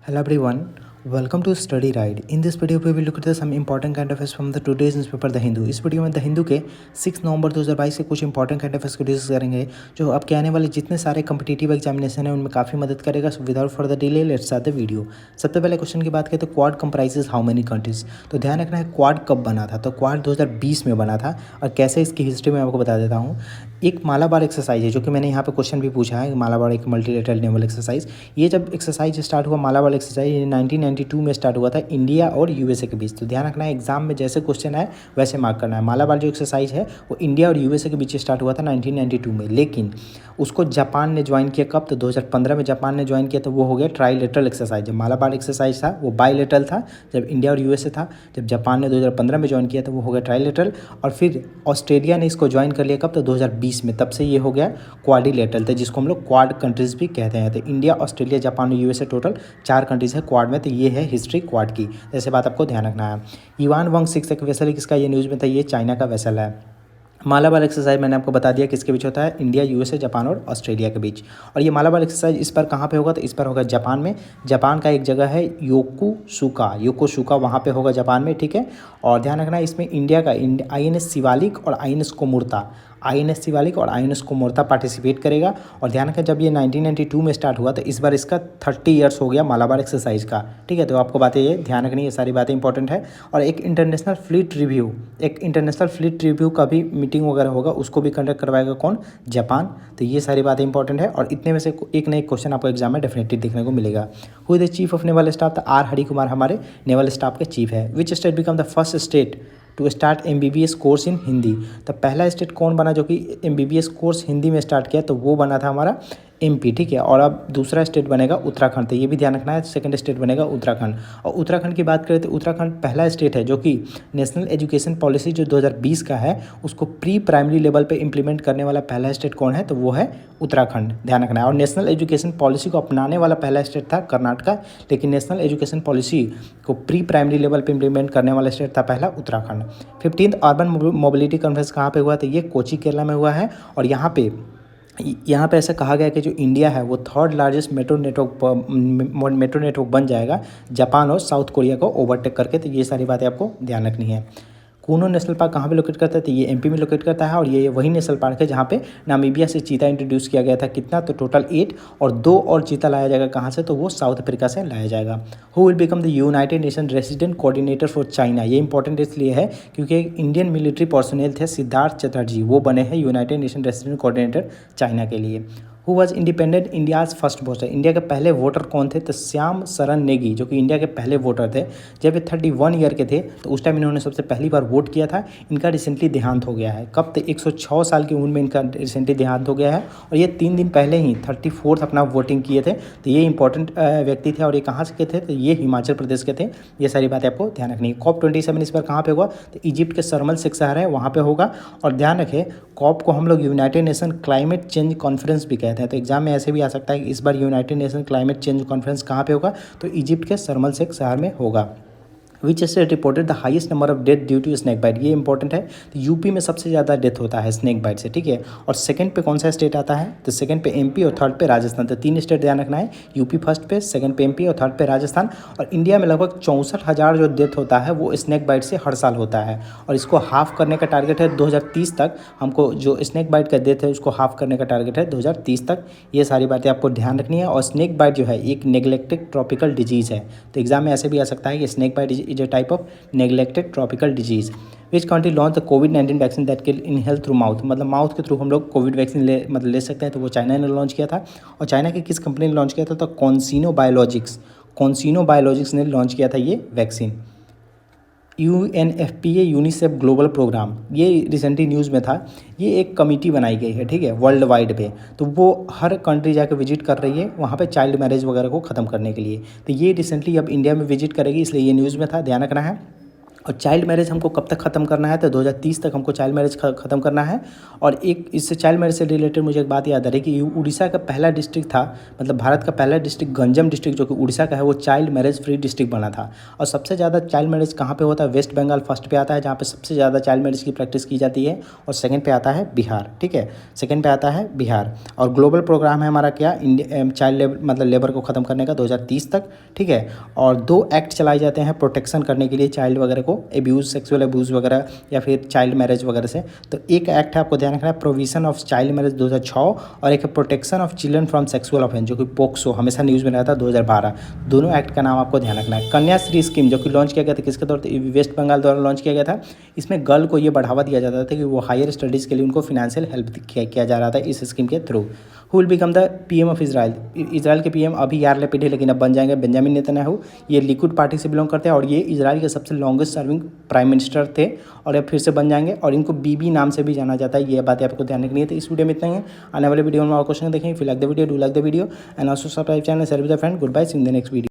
Hello everyone, welcome to Study Ride. In this video we will look at some important current affairs from the today's newspaper The Hindu. इस video में the Hindu के 6 नवंबर 2022 के कुछ important current affairs को discuss करेंगे जो आपके आने वाले जितने सारे कम्पिटिटिव एग्जामिनेशन है उनमें काफ़ी मदद करेगा। So without further delay let's start the video. सबसे पहले क्वेश्चन की बात करें तो quad comprises how many countries. तो ध्यान रखना है क्वाड कब बना था। तो क्वाड 2020 में बना था और कैसे इसकी हिस्ट्री में आपको बता देता हूँ। एक मालाबार एक्सरसाइज है जो कि मैंने यहाँ पे क्वेश्चन भी पूछा है। मालाबार एक मल्टीलेटरल नेवल एक्सरसाइज, ये जब एक्सरसाइज स्टार्ट हुआ मालाबार एक्सरसाइज 1992 में स्टार्ट हुआ था इंडिया और यूएसए के बीच। तो ध्यान रखना है एग्जाम में जैसे क्वेश्चन आए वैसे मार्क करना है। मालाबार जो एक्सरसाइज है वो इंडिया और यूएसए के बीच स्टार्ट हुआ था 1992 में, लेकिन उसको जापान ने ज्वाइन किया कब। तो 2015 में जापान ने ज्वाइन किया तो वो हो गया ट्राईलेटरल एक्सरसाइज। जब मालाबार एक्सरसाइज था वो बाईलेटरल था जब इंडिया और यूएसए था। जब जापान ने 2015 में ज्वाइन किया तो वो हो गया ट्राईलेटरल, और फिर ऑस्ट्रेलिया ने इसको ज्वाइन कर लिया कब। तो 2020 में, तब से ये हो गया क्वाड्रिलेटरल, तो जिसको हम लोग क्वाड कंट्रीज भी कहते हैं। तो इंडिया, ऑस्ट्रेलिया, जापान और यूएसए टोटल 4 कंट्रीज है क्वाड में। तो ये है हिस्ट्री क्वाड की, जैसे बात आपको ध्यान रखना है। युआन वांग 6 एक वेसल किसका, ये न्यूज़ में था, ये चाइना का वेसल है। मालाबार एक्सरसाइज मैंने आपको बता दिया किसके बीच होता है, इंडिया, यूएसए, जापान और ऑस्ट्रेलिया के बीच। और ये मालाबार एक्सरसाइज इस पर कहाँ पे होगा, तो इस पर होगा जापान में। जापान का एक जगह है योकोसुका वहाँ पे होगा जापान में, ठीक है। और ध्यान रखना है इसमें इंडिया का आईएनएस शिवालिक और आईएनएस शिवालिक और आईएनएस कोमोर्ता पार्टिसिपेट करेगा। और ध्यान रखें जब ये 1992 में स्टार्ट हुआ तो इस बार इसका 30 ईयर्स हो गया मालाबार एक्सरसाइज का, ठीक है। तो आपको बातें ये ध्यान रखनी, ये सारी बातें इंपॉर्टेंट है। और एक इंटरनेशनल फ्लीट रिव्यू का भी मीटिंग वगैरह होगा, उसको भी कंडक्ट करवाएगा कौन, जापान। तो ये सारी बातें इंपॉर्टेंट है। और इतने में से एक ना एक क्वेश्चन आपको एग्जाम में डेफिनेटली देखने को मिलेगा। Who is the chief of naval staff, R Harikumar हमारे नेवल स्टाफ के चीफ है। Which state become the first state to start MBBS course in Hindi. तो पहला स्टेट कौन बना जो कि एमबीबीएस कोर्स हिंदी में स्टार्ट किया, तो वो बना था हमारा एमपी, ठीक है। और अब दूसरा स्टेट बनेगा उत्तराखंड, तो ये भी ध्यान रखना है, सेकंड स्टेट बनेगा उत्तराखंड। और उत्तराखंड की बात करें तो उत्तराखंड पहला स्टेट है जो कि नेशनल एजुकेशन पॉलिसी जो 2020 का है उसको प्री प्राइमरी लेवल पे इंप्लीमेंट करने वाला पहला स्टेट कौन है, तो वो है उत्तराखंड, ध्यान रखना है। और नेशनल एजुकेशन पॉलिसी को अपनाने वाला पहला स्टेट था कर्नाटका, लेकिन नेशनल एजुकेशन पॉलिसी को प्री प्राइमरी लेवल पे इंप्लीमेंट करने वाला स्टेट था पहला Uttarakhand. 15th urban mobility conference कहाँ पे हुआ, तो ये कोची केरला में हुआ है। और यहाँ पे ऐसा कहा गया कि जो इंडिया है वो 3rd लार्जेस्ट मेट्रो नेटवर्क बन जाएगा जापान और साउथ कोरिया को ओवरटेक करके। तो ये सारी बातें आपको ध्यान रखनी है। कूनो नेशनल पार्क कहाँ पे लोकेट करता है, तो ये एमपी में लोकेट करता है। और ये वही नेशनल पार्क है जहाँ पे नामीबिया से चीता इंट्रोड्यूस किया गया था, कितना, तो टोटल 8, और 2 और चीता लाया जाएगा कहाँ से, तो वो साउथ अफ्रीका से लाया जाएगा। Who will become the United nation resident coordinator for China. ये इंपॉर्टेंट इसलिए है क्योंकि एक इंडियन मिलिट्री पर्सनल थे सिद्धार्थ चटर्जी, वो बने हैं United nation resident coordinator China के लिए। Who was independent India's first voter. India के पहले वोटर कौन थे, तो श्याम शरण नेगी जो कि इंडिया के पहले वोटर थे। जब ये 31 ईयर के थे तो उस टाइम इन्होंने सबसे पहली बार वोट किया था। इनका रिसेंटली देहांत हो गया है, कब, तो 106 साल की उम्र में इनका रिसेंटली देहांत हो गया है। और ये 3 दिन पहले ही 34th अपना वोटिंग किए थे। तो ये इंपॉर्टेंट व्यक्ति थे। और ये कहाँ से के थे, तो ये हिमाचल प्रदेश के थे। ये सारी बातें आपको ध्यान रखनी है। COP27 इस बार कहाँ पे हुआ, तो इजिप्ट के शर्म शेख शहर है वहाँ पे होगा। और ध्यान रखें COP को हम लोग United Nation climate change conference भी कहते हैं। तो एग्जाम में ऐसे भी आ सकता है कि इस बार United Nation climate change conference कहाँ पे होगा, तो इजिप्ट के शर्म शेख शहर में होगा। Which state reported the highest number of death due to snake bite. ये इंपॉर्टेंट है, तो यूपी में सबसे ज़्यादा डेथ होता है स्नैक बाइट से, ठीक है। और सेकंड पे कौन सा स्टेट आता है, तो सेकंड पे एमपी और थर्ड पे राजस्थान। तो 3 स्टेट ध्यान रखना है, यूपी फर्स्ट पे, सेकंड पे एमपी और थर्ड पे राजस्थान। और इंडिया में लगभग 64,000 जो डेथ होता है वो स्नैक बाइट से हर साल होता है। और इसको हाफ करने का टारगेट है 2030 तक। हमको जो स्नैक बाइट का डेथ है उसको हाफ करने का टारगेट है 2030 तक। ये सारी बातें आपको ध्यान रखनी है। और स्नैक बाइट जो है एक नेग्लेक्टेड ट्रॉपिकल डिजीज़ है। तो एग्जाम में ऐसे भी आ सकता है कि snake bite is a type of neglected tropical disease. Which country launched the COVID-19 vaccine that can inhale through mouth। मतलब माउथ के थ्रू हम लोग कोविड वैक्सीन ले सकते हैं, तो वो चाइना ने लॉन्च किया था। और चाइना की किस कंपनी ने लॉन्च किया था, तो कॉन्सिनो बायोलॉजिक्स ने लॉन्च किया था ये vaccine. UNFPA UNICEF global programme, ये रिसेंटली न्यूज़ में था। ये एक कमेटी बनाई गई है, ठीक है, वर्ल्ड वाइड पे। तो वो हर कंट्री जाकर विजिट कर रही है वहाँ पे चाइल्ड मैरिज वगैरह को ख़त्म करने के लिए। तो ये रिसेंटली अब इंडिया में विजिट करेगी, इसलिए ये न्यूज़ में था, ध्यान रखना है। और चाइल्ड मैरिज हमको कब तक ख़त्म करना है, तो 2030 तक हमको चाइल्ड मैरिज ख़त्म करना है। और एक इससे चाइल्ड मैरिज से रिलेटेड मुझे एक बात याद आ रही कि उड़ीसा का पहला डिस्ट्रिक्ट था, मतलब भारत का पहला डिस्ट्रिक्ट गंजम डिस्ट्रिक्ट जो कि उड़ीसा का है, वो चाइल्ड मैरिज फ्री डिस्ट्रिक्ट बना था। और सबसे ज़्यादा चाइल्ड मैरिज कहाँ पे होता है, वेस्ट बंगाल फर्स्ट पे आता है जहाँ पे सबसे ज़्यादा चाइल्ड मैरिज की प्रैक्टिस की जाती है, और सेकंड पे आता है बिहार। ठीक है, सेकंड पे आता है बिहार। और ग्लोबल प्रोग्राम है हमारा क्या, चाइल्ड लेबर मतलब लेबर को ख़त्म करने का 2030 तक। ठीक है, और 2 एक्ट चलाए जाते हैं प्रोटेक्शन करने के लिए चाइल्ड वगैरह को एब्यूज़, सेक्सुअल एब्यूज़ वगैरह या फिर चाइल्ड मैरिज वगैरह से। तो एक एक्ट है आपको ध्यान रखना है, प्रोविजन ऑफ चाइल्ड मैरिज 2006, और एक है protection of children from sexual offence जो कि पोक्सो, हमेशा न्यूज़ में रहता है 2012। दोनों एक्ट का नाम आपको ध्यान रखना है। कन्याश्री स्कीम जो कि लॉन्च किया गया था किसके तौर पर, वेस्ट बंगाल द्वारा लॉन्च किया गया था। इसमें गर्ल को ये बढ़ावा दिया जाता था कि वो हायर स्टडीज़ के लिए उनको फिनेंशियल हेल्प किया जा रहा था इस स्कीम के through. Who will become the PM of Israel, Israel के पीएम अभी यार लैपिड है लेकिन अब बन जाएंगे बेंजामिन नेतन्याहू। ये लिक्विड पार्टी से बिलोंग करते हैं और ये इजराइल के सबसे लॉन्गेस्ट सर्विंग प्राइम मिनिस्टर थे, और अब फिर से बन जाएंगे, और इनको बीबी नाम से भी जाना जाता है। ये बातें आपको ध्यान रखनी है। तो इस वीडियो में इतना ही है। आने वाले वीडियो में और क्वेश्चन देखेंगे। फिर like the video, do like the video and also subscribe channel, share with the friend. Good bye, see you in the next video.